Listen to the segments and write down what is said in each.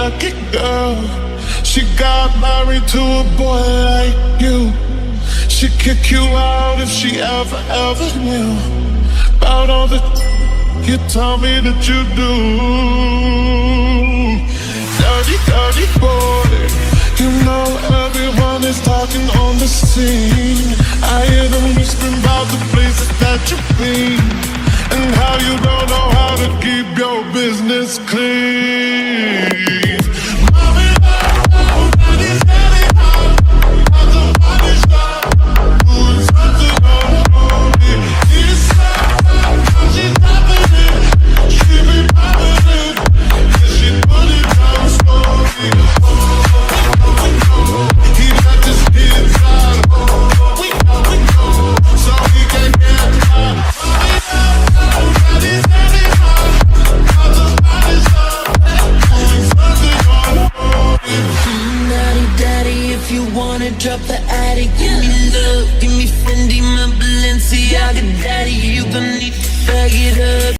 lucky girl. She got married to a boy like you. She'd kick you out if she ever knew about all the you told me that you do. Dirty boy. You know everyone is talking on the scene. I hear them whispering about the places that you've been and how you don't know how to keep your business clean. Mommy, daddy's getting hot. How's the body shop? Doing something on me. This time, she's tapping it. She be popping it. Yeah, she put it down slowly. He got this inside. We go, so he can get hot. Daddy's getting hot. How's the body shop? Doing something on me. Daddy, if you wanna drop the attic, give me love, give me Fendi, my Balenciaga. Daddy, you gon' need to bag it up.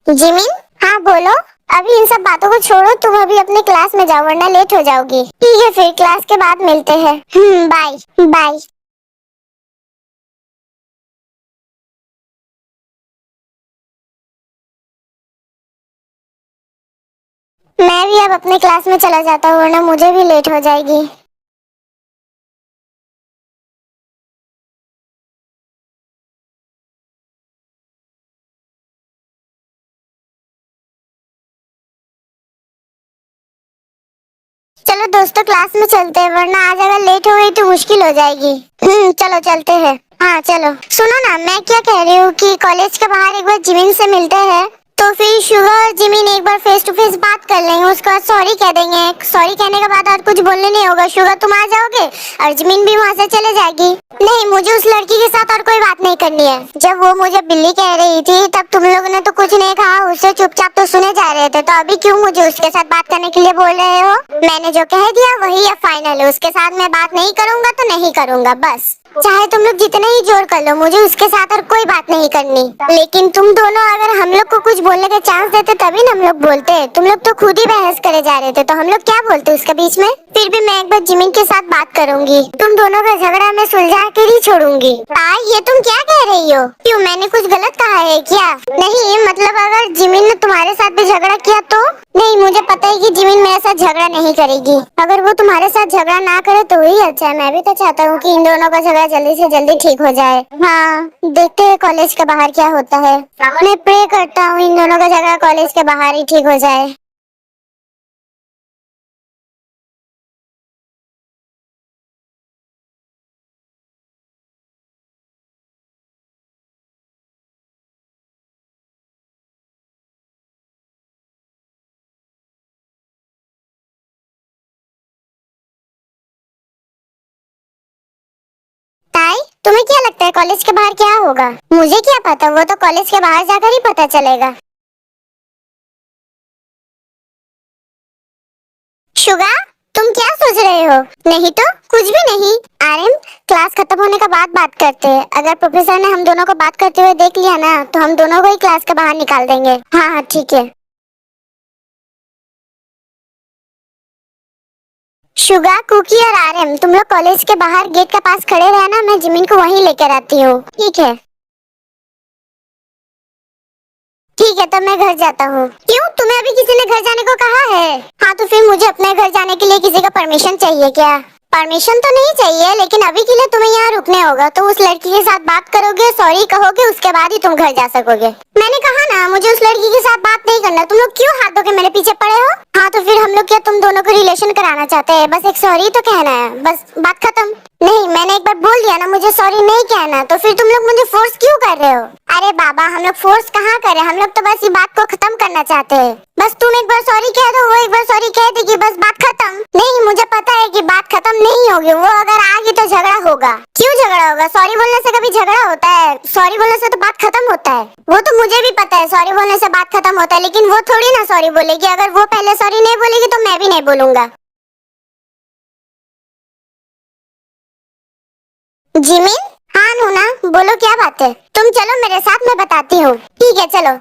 Jimin, हाँ बोलो। अभी इन सब बातों को छोड़ो, तुम अभी अपने क्लास में जाओ वरना लेट हो जाओगी। ठीक है, फिर क्लास के बाद मिलते हैं। Bye bye. मैं भी अब अपने क्लास में चला जाता हूँ वरना मुझे भी लेट हो जाएगी। चलो दोस्तों, क्लास में चलते हैं वरना आज अगर लेट हो गई तो मुश्किल हो जाएगी। चलो चलते हैं। हाँ चलो। सुनो ना, मैं क्या कह रही हूँ कि कॉलेज के बाहर एक बार जिमिन से मिलते हैं, तो फिर शुगर और जिमिन एक बार फेस टू फेस बात कर लेंगे, उसके बाद सॉरी कह देंगे। सॉरी कहने के बाद और कुछ बोलने नहीं होगा। शुगर तुम आ जाओगे और जिमिन भी वहाँ से चले जाएगी। नहीं, मुझे उस लड़की के साथ और कोई बात नहीं करनी है। जब वो मुझे बिल्ली कह रही थी तब तुम लोगों ने तो कुछ नहीं कहा, उससे चुपचाप तो सुने जा रहे थे, तो अभी क्यों मुझे उसके साथ बात करने के लिए बोल रहे हो? मैंने जो कह दिया वही अब फाइनल है, उसके साथ मैं बात नहीं करूंगा तो नहीं करूंगा बस। चाहे तुम लोग जितना ही जोर कर लो, मुझे उसके साथ और कोई बात नहीं करनी। लेकिन तुम दोनों अगर हम लोग को कुछ बोलने का चांस देते तभी ना हम लोग बोलते। तुम लोग तो खुद ही बहस करे जा रहे थे, तो हम लोग क्या बोलते उसके बीच में? फिर भी मैं एक बार जिमिन के साथ बात करूंगी। तुम दोनों का झगड़ा मैं सुलझा कर ही छोड़ूंगी। ये तुम क्या कह रही हो? क्यों, मैंने कुछ गलत कहा है क्या? नहीं, मतलब अगर जिमिन ने तुम्हारे साथ भी झगड़ा किया तो? नहीं, मुझे पता है कि जिमिन मेरे साथ झगड़ा नहीं करेगी। अगर वो तुम्हारे साथ झगड़ा ना करे तो ही अच्छा है। मैं भी तो चाहता हूँ कि इन दोनों का झगड़ा जल्दी से जल्दी ठीक हो जाए। हाँ, देखते हैं कॉलेज के बाहर क्या होता है। मैं प्रे करता हूँ इन दोनों का झगड़ा कॉलेज के बाहर ही ठीक हो जाए। ताई, तुम्हें क्या लगता है कॉलेज के बाहर क्या होगा? मुझे क्या पता, वो तो कॉलेज के बाहर जाकर ही पता चलेगा। शुगा, तुम क्या सोच रहे हो? नहीं तो कुछ भी नहीं। आर्यन, क्लास खत्म होने का बाद बात करते हैं। अगर प्रोफेसर ने हम दोनों को बात करते हुए देख लिया ना तो हम दोनों को ही क्लास के बाहर निकाल देंगे। हाँ हाँ ठीक है। शुगा, कुकी और आर्यन, तुम लोग कॉलेज के बाहर गेट के पास खड़े रहना, मैं जिमिन को वहीं लेकर आती हूँ। ठीक है? ठीक है, तब मैं घर जाता हूँ। क्यों, तुम्हें अभी किसी ने घर जाने को कहा है? हाँ, तो फिर मुझे अपने घर जाने के लिए किसी का परमिशन चाहिए क्या? परमिशन तो नहीं चाहिए, लेकिन अभी के लिए तुम्हें यहाँ रुकने होगा। तो उस लड़की के साथ बात करोगे, सॉरी कहोगे, उसके बाद ही तुम घर जा सकोगे। मैंने कहा ना, मुझे उस लड़की के साथ बात नहीं करना। तुम लोग क्यों हाथ धो के मेरे पीछे पड़े हो? हाँ, तो फिर हम लोग क्या तुम दोनों को रिलेशन कराना चाहते हैं? बस एक सॉरी तो कहना है, बस बात खत्म। नहीं, मैंने एक बार बोल दिया ना, मुझे सॉरी नहीं कहना, तो फिर तुम लोग मुझे फोर्स क्यों कर रहे हो? अरे बाबा, हम लोग फोर्स कहाँ करे, हम लोग तो बस ये बात को खत्म करना चाहते हैं। बस तुम एक बार सॉरी कह दो, वो एक बार सॉरी कह देगी, बस बात खत्म। नहीं, मुझे पता है कि बात खत्म नहीं होगी, वो अगर आगे तो झगड़ा होगा। क्यों झगड़ा होगा? सॉरी बोलने से कभी झगड़ा होता है? सॉरी बोलने से तो बात खत्म होता है। वो तो मुझे भी पता है, सॉरी बोलने से बात खत्म होता है, लेकिन वो थोड़ी ना सॉरी बोलेगी। अगर वो पहले सॉरी नहीं बोलेगी तो मैं भी नहीं बोलूंगा। जिमिन, हाँ नूना, बोलो क्या बात है? तुम चलो मेरे साथ, मैं बताती हूँ। ठीक है, चलो।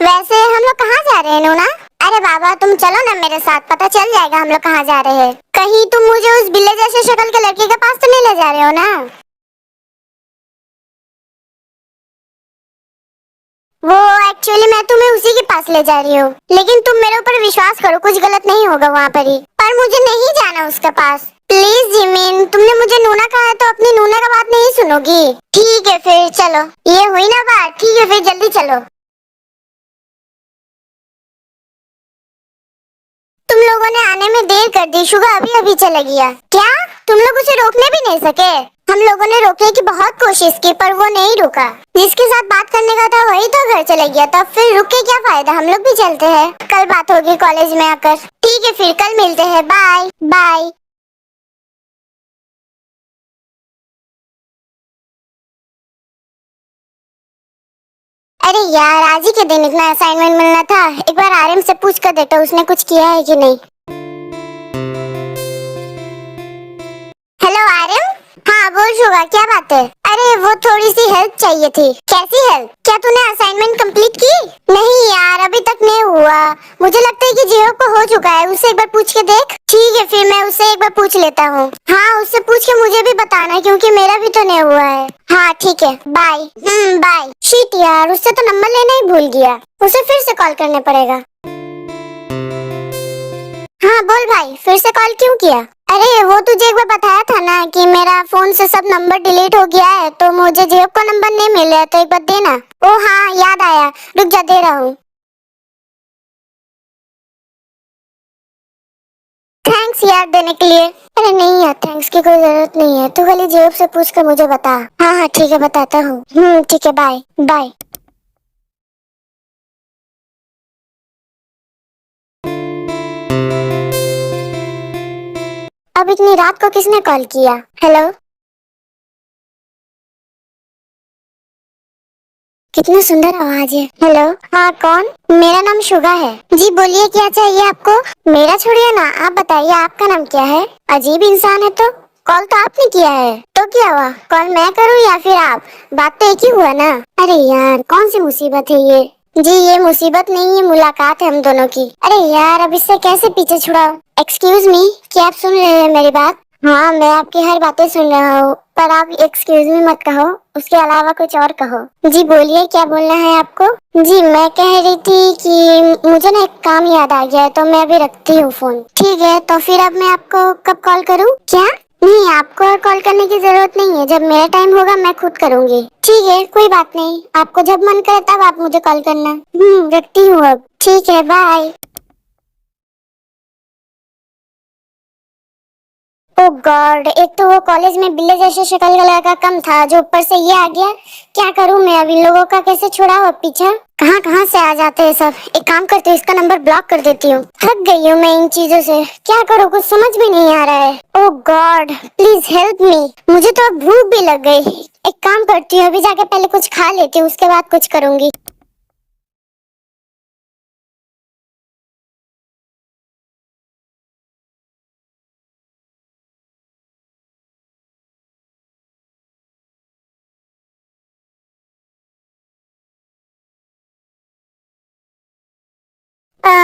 वैसे हम लोग कहाँ जा रहे हैं नूना? अरे बाबा तुम चलो ना मेरे साथ, पता चल जाएगा हम लोग कहाँ जा रहे हैं। कहीं तुम मुझे उस बिल्ले जैसे शक्ल के लड़के के पास तो नहीं ले जा रहे हो ना? वो एक्चुअली मैं तुम्हें उसी के पास ले जा रही हूँ, लेकिन तुम मेरे ऊपर विश्वास करो, कुछ गलत नहीं होगा वहाँ पर ही। पर मुझे नहीं जाना उसके पास। प्लीज जिमिन, तुमने मुझे नूना कहा है तो अपनी नूना का बात नहीं सुनोगी? ठीक है फिर चलो, ये हुई ना बात, ठीक है फिर जल्दी चलो। तुम लोगों ने आने में देर कर दी, शुगर अभी अभी चला गया। क्या तुम लोग उसे रोकने भी नहीं सके? हम लोगों ने रोकने की बहुत कोशिश की पर वो नहीं रुका। जिसके साथ बात करने का था वही तो घर चले गया, तब फिर रुक के क्या फायदा, हम लोग भी चलते हैं, कल बात होगी कॉलेज में आकर। ठीक है फिर कल मिलते हैं, बाय बाय। अरे यार आज ही के दिन इतना असाइनमेंट मिलना था, एक बार आर्यन से पूछ कर देखो उसने कुछ किया है कि नहीं। हेलो आर्यन। हाँ बोल शुगा, क्या बात है? अरे वो थोड़ी सी हेल्प चाहिए थी। कैसी हेल्प? क्या तूने असाइनमेंट कंप्लीट की? नहीं यार अभी तक नहीं हुआ। मुझे लगता है कि जियो को हो चुका है, उससे एक बार पूछ के देख। ठीक है फिर मैं उससे एक बार पूछ लेता हूँ। हाँ उससे पूछ के मुझे भी बताना क्योंकि मेरा भी तो नहीं हुआ है। हाँ ठीक है बाय। बाय। शिट यार उससे तो नंबर लेना ही भूल गया, उसे फिर से कॉल करना पड़ेगा। हाँ बोल भाई, फिर से कॉल क्यों किया? अरे वो तुझे एक बार बताया था ना कि मेरा फोन से सब नंबर डिलीट हो गया है, तो मुझे जेब का नंबर नहीं मिल रहा है, तो एक बार देना। ओ हाँ याद आया, रुक जा दे रहा हूँ। थैंक्स यार देने के लिए। अरे नहीं यार थैंक्स की कोई जरूरत नहीं है, तू खाली जेब से पूछ कर मुझे बता। हाँ हाँ ठीक है बताता हूँ। ठीक है बाय बाय। अब इतनी रात को किसने कॉल किया? हेलो। कितनी सुंदर आवाज है। हेलो हाँ कौन? मेरा नाम शुगा है जी, बोलिए क्या चाहिए आपको? मेरा छोड़िए ना, आप बताइए आपका नाम क्या है? अजीब इंसान है तो। कॉल तो आपने किया है, तो क्या हुआ, कॉल मैं करूँ या फिर आप? बात तो एक ही हुआ ना। अरे यार कौन सी मुसीबत है ये? जी ये मुसीबत नहीं है, मुलाकात है हम दोनों की। अरे यार अब इससे कैसे पीछे छुड़ाओ? एक्सक्यूज मी, क्या आप सुन रहे हैं मेरी बात? हाँ मैं आपकी हर बातें सुन रहा हूँ, पर आप एक्सक्यूज मी मत कहो, उसके अलावा कुछ और कहो। जी बोलिए क्या बोलना है आपको? जी मैं कह रही थी कि मुझे ना एक काम याद आ गया है, तो मैं अभी रखती हूँ फोन। ठीक है तो फिर अब मैं आपको कब कॉल करूँ? क्या? नहीं आपको और कॉल करने की जरूरत नहीं है, जब मेरा टाइम होगा मैं खुद करूँगी। ठीक है कोई बात नहीं, आपको जब मन करे तब आप मुझे कॉल करना। रखती हूँ अब। ठीक है बाय। ओ गॉड, एक तो वो कॉलेज में बिल्ली जैसे शक्ल का लड़का कम था, जो ऊपर से ये आ गया। क्या करूं मैं अब, इन लोगों का कैसे छुड़ाऊं अब पीछा? कहाँ कहाँ से आ जाते हैं सब। एक काम करती हूँ, इसका नंबर ब्लॉक कर देती हूँ। थक गई हूँ मैं इन चीजों से, क्या करूँ कुछ समझ में नहीं आ रहा है। ओ गॉड प्लीज हेल्प मी, मुझे तो अब भूख भी लग गई। एक काम करती हूँ, अभी जाके पहले कुछ खा लेती हूँ, उसके बाद कुछ करूंगी।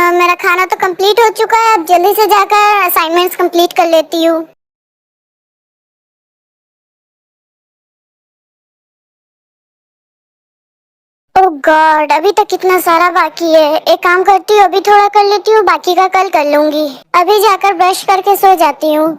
मेरा खाना तो कंप्लीट हो चुका है, अब जल्दी से जाकर असाइनमेंट्स कंप्लीट कर लेती हूँ। ओह गॉड अभी तक कितना सारा बाकी है। एक काम करती हूँ, अभी थोड़ा कर लेती हूँ, बाकी का कल कर लूंगी। अभी जाकर ब्रश करके सो जाती हूँ।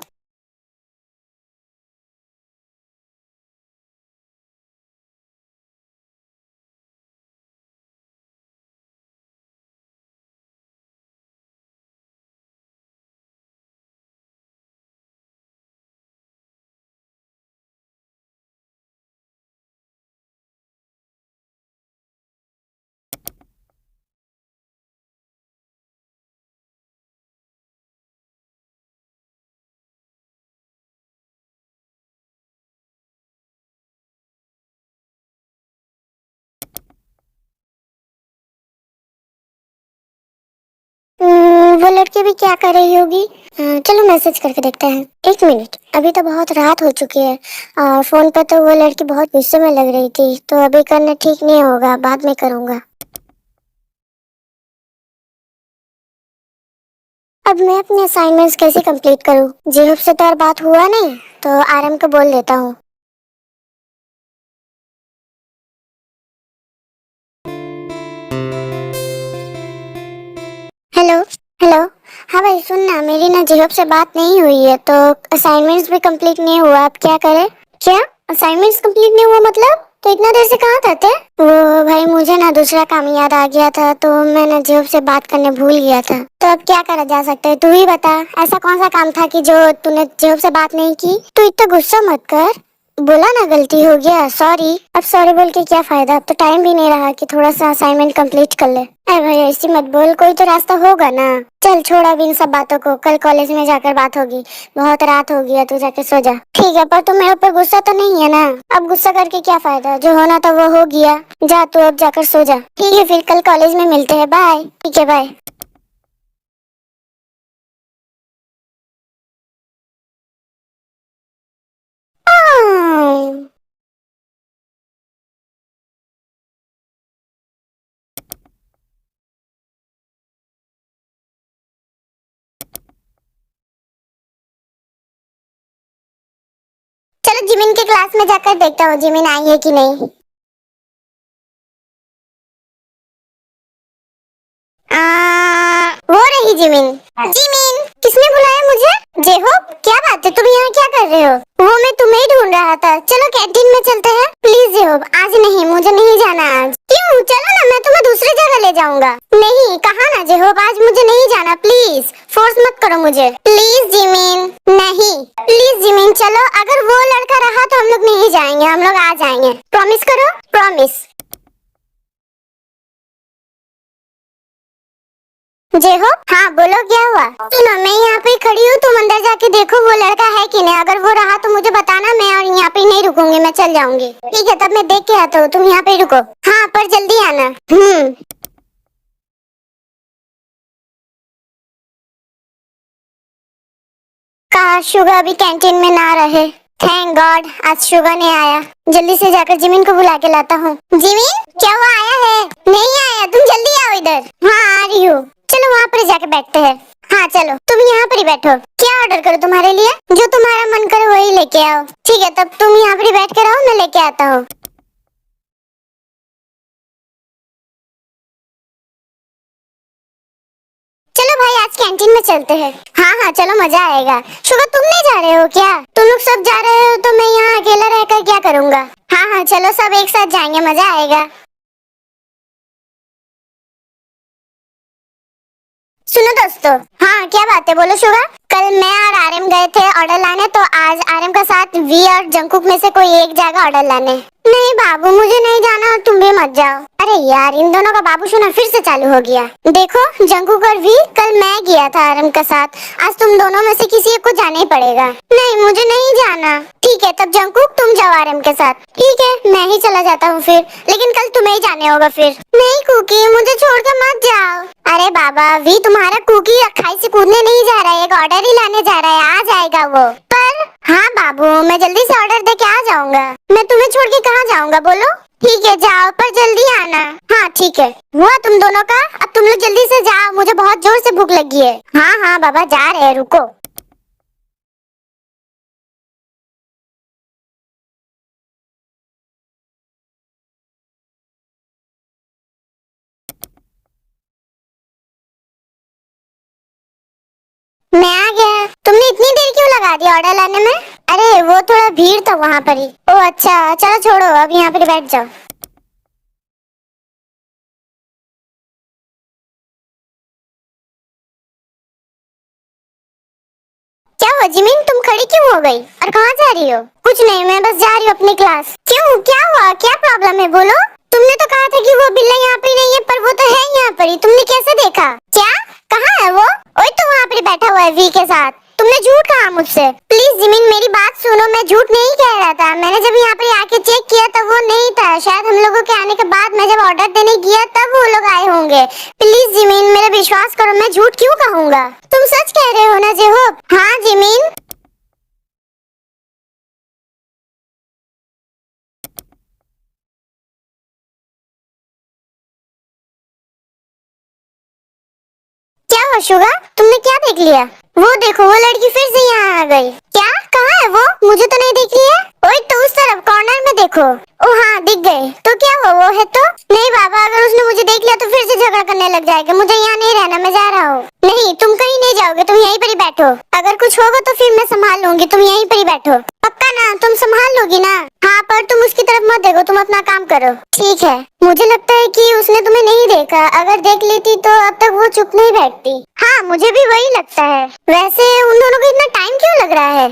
वो लड़की भी क्या कर रही होगी? चलो मैसेज करके देखते हैं। एक मिनट, अभी तो बहुत रात हो चुकी है और फोन पे तो वो लड़की बहुत गुस्से में लग रही थी, तो अभी करना ठीक नहीं होगा, बाद में करूंगा। अब मैं अपने असाइनमेंट्स कैसे कंप्लीट करूँ? जेहूब से तो और बात हुआ नहीं, तो आरएम को बोल देता हूँ। हेलो। हेलो। हाँ भाई सुन ना, मेरी ना जेहूब से बात नहीं हुई है, तो असाइनमेंट्स भी कंप्लीट नहीं हुआ, अब क्या करें? क्या असाइनमेंट्स कंप्लीट नहीं हुआ मतलब? तो इतना देर से कहाँ था थे? वो भाई मुझे ना दूसरा काम याद आ गया था, तो मैं ना जेहूब से बात करने भूल गया था। तो अब क्या करा जा सकता है, तू ही बता, ऐसा कौन सा काम था कि जो तूने जेहूब से बात नहीं की? तू इतना गुस्सा मत कर, बोला ना गलती हो गया, सॉरी। अब सॉरी बोल के क्या फायदा, अब तो टाइम भी नहीं रहा कि थोड़ा सा असाइनमेंट कंप्लीट कर ले। अरे भाई ऐसी मत बोल, कोई तो रास्ता होगा ना। चल छोड़ अब इन सब बातों को, कल कॉलेज में जाकर बात होगी। बहुत रात हो गया, तू जाके सो जा। ठीक है, पर तू मेरे ऊपर गुस्सा तो नहीं है ना? अब गुस्सा करके क्या फायदा, जो होना था वो हो गया। जा तू अब जाकर सो जा। ठीक है फिर कल कॉलेज में मिलते हैं, बाय। ठीक है बाय। चलो जिमिन के क्लास में जाकर देखता हूँ जिमिन आई है कि नहीं। वो रही जिमिन। जिमिन, किसने बुलाया मुझे? जेहो, क्या बात है, तुम यहाँ क्या कर रहे हो? वो मैं तुम्हें ही ढूंढ रहा था। चलो कैंटीन में चलते हैं। प्लीज जेहो, आज नहीं, मुझे नहीं जाना आज। क्यों? चलो ना, मैं तुम्हें दूसरी जगह ले जाऊंगा। नहीं, कहा ना जेहो, आज मुझे नहीं जाना, प्लीज फोर्स मत करो मुझे। Please Jimin. नहीं, प्लीज जिमिन चलो, अगर वो लड़का रहा तो हम लोग नहीं जाएंगे, हम लोग आ जाएंगे। प्रॉमिस करो। प्रॉमिस। जय हो। हाँ बोलो, क्या हुआ? सुनो, मैं यहाँ पे खड़ी हूँ, तुम अंदर जाके देखो वो लड़का है कि नहीं। अगर वो रहा तो मुझे बताना, मैं और यहाँ पे नहीं रुकूंगी, मैं चल जाऊंगी। ठीक है, तब मैं देख के आता हूँ, तुम यहाँ पे ही रुको। हाँ पर जल्दी आना। काश शुगा अभी कैंटीन में ना रहे। थैंक गॉड आज शुगा नहीं आया। जल्दी से जाकर जिमिन को बुला के लाता हूँ। जिमिन, क्या वो आया है? नहीं आया, तुम जल्दी आओ इधर। हाँ आ रही हूँ। चलो वहाँ पर जाके बैठते हैं। हाँ चलो, तुम यहाँ पर ही बैठो। क्या ऑर्डर करूँ तुम्हारे लिए? जो तुम्हारा मन करे वही लेके आओ। ठीक है, तब तुम यहाँ पर ही बैठ कर आओ, मैं लेके आता हूँ। चलो भाई आज कैंटीन में चलते हैं। हाँ हाँ चलो, मजा आएगा। शुगर तुम नहीं जा रहे हो क्या? तुम लोग सब जा रहे हो तो मैं यहाँ अकेला रहकर क्या करूँगा? हाँ हाँ चलो, सब एक साथ जाएंगे, मजा आएगा। सुनो दोस्तों। हाँ क्या बात है, बोलो शुगा। कल मैं और आर्यन गए थे ऑर्डर लाने, तो आज आर्यन के साथ वी और जंकुक में से कोई एक जाएगा ऑर्डर लाने। नहीं बाबू, मुझे नहीं जाना, और तुम भी मत जाओ। अरे यार, इन दोनों का बाबू सुना फिर से चालू हो गया। देखो जंकुक और वी, कल मैं गया था आर्यन के साथ, आज तुम दोनों में से किसी एक को जाना ही पड़ेगा। नहीं मुझे नहीं जाना। ठीक है, तब जंकुक तुम जाओ आर्यन के साथ। ठीक है, मैं ही चला जाता हूँ फिर, लेकिन कल तुम्हें ही जाने होगा फिर। नहीं कुकी, मुझे छोड़कर मत जाओ। अरे बाबा, वी तुम्हारा कुकी खाई से कूदने नहीं जा रहा है, एक ऑर्डर ही लाने जा रहा है, आ जाएगा वो। पर हाँ बाबू, मैं जल्दी से ऑर्डर दे के आ जाऊंगा। मैं तुम्हें छोड़ के कहाँ जाऊंगा बोलो? ठीक है जाओ, पर जल्दी आना। हाँ ठीक है, हुआ तुम दोनों का। अब तुम लोग जल्दी से जाओ, मुझे बहुत जोर से भूख लगी है। हाँ हाँ बाबा, जा रहे हैं, रुको। मैं आ गया। तुमने इतनी देर क्यों लगा दी ऑर्डर लाने में? अरे वो थोड़ा भीड़ था वहाँ पर ही। ओ अच्छा, चलो छोड़ो, अब यहाँ पर बैठ जाओ। क्या हुआ जिमिन, तुम खड़ी क्यों हो गई और कहाँ जा रही हो? कुछ नहीं, मैं बस जा रही हूँ अपनी क्लास। क्यों, क्या हुआ, क्या प्रॉब्लम है बोलो? तुमने तो कहा था कि वो बिल्ला यहाँ पे नहीं है, पर वो तो है यहाँ पर ही। तुमने कैसे देखा? क्या? कहाँ है वो? ओए तो वहाँ पे बैठा हुआ है वी के साथ। तुमने झूठ कहा मुझसे। प्लीज जिमिन मेरी बात सुनो, मैं झूठ नहीं कह रहा था। मैंने जब यहाँ पे आके चेक किया तब वो नहीं था। शायद हम लोगों के आने के बाद मैं जब ऑर्डर देने गया तब वो लोग आए होंगे। प्लीज जिमिन मेरा विश्वास करो, मैं झूठ क्यों कहूँगा? तुम सच कह रहे हो ना जेहोब? हाँ जिमिन। क्या हुआ अशोका, तुमने क्या देख लिया? वो देखो, वो लड़की फिर से यहाँ आ गई। क्या? कहाँ है वो? मुझे तो नहीं दिख रही है। ओए तो उस तरफ कॉर्नर में देखो। ओ हाँ, दिख गई। तो क्या हुआ, वो है तो? नहीं बाबा, अगर उसने मुझे देख लिया तो फिर से झगड़ा करने लग जाएगा। मुझे यहाँ नहीं रहना, मैं जा रहा हूँ। नहीं, तुम कहीं नहीं जाओगे, तुम यहीं पर ही बैठो। अगर कुछ होगा तो फिर मैं संभाल लूंगी, तुम यहीं पर ही बैठो। पक्का ना? तुम संभाल लोगी ना? हाँ, पर तुम उसकी तरफ मत देखो, तुम अपना काम करो। ठीक है। मुझे लगता है कि उसने तुम्हें नहीं देखा, अगर देख लेती तो अब तक वो चुप नहीं बैठती। हाँ, मुझे भी वही लगता है। वैसे उन दोनों को इतना टाइम क्यों लग रहा है?